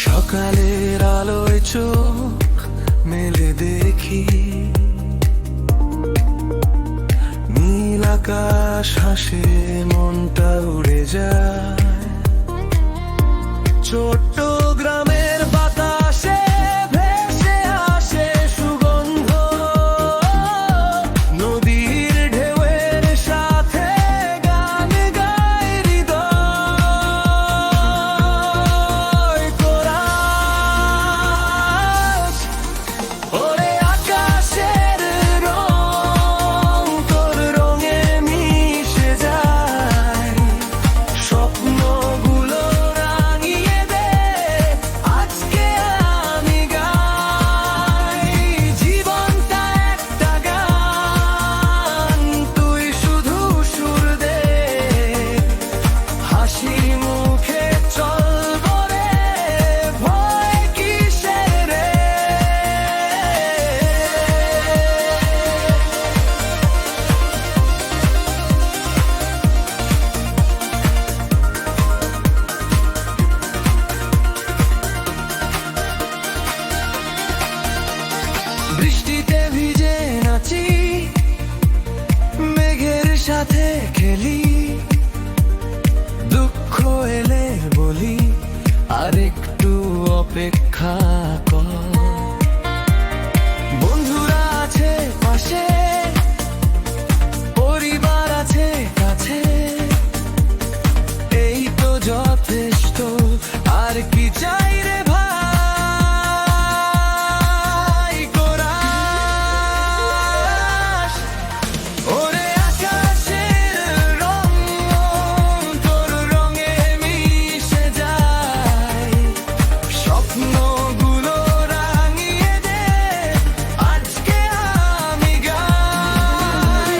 সকালের আলোয় চোখ মেলে দেখি, নীল আকাশ হাসে, মনটা উড়ে যায়। ছোট্ট গ্রামের বাতাসে ভেসে আসে সুগন্ধ, নদীর ঢেউয়ের সাথে গান গায় হৃদয়। কোরাস ওরে আকাশের রং তোর রঙে মিশে যায়, স্বপ্নগুলো রাঙিয়ে দে আজকে আমি গাই। জীবনটা একটা গান, তুই শুধু সুর দে, হাসি মুখে চলব রে, ভয় কিসের রে। বৃষ্টিতে ভিজে নাচি, মেঘের সাথে খেলি, দুঃখ এলে বলি আরেকটু অপেক্ষা কর। বন্ধুরা আছে পাশে, পরিবার আছে কাছে, এই তো যথেষ্ট, আর কি চাই রে ভাই। কোরাস ওরে আকাশের রং তোর রঙে মিশে যায়, স্বপ্নগুলো রাঙিয়ে দে আজকে আমি গাই।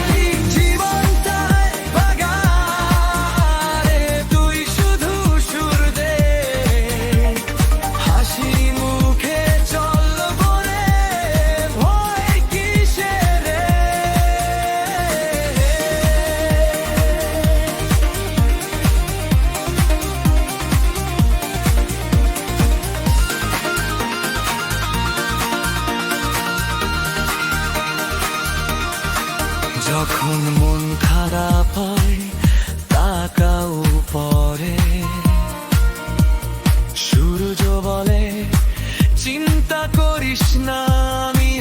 জীবনটায় বাগানে তুই শুধু সুর দে, হাসি মুখে চলব রে, ভয় কিসের রে। যখন মন খারাপ হয় তাকাও পরে, সূর্য বলে চিন্তা করিস না আমি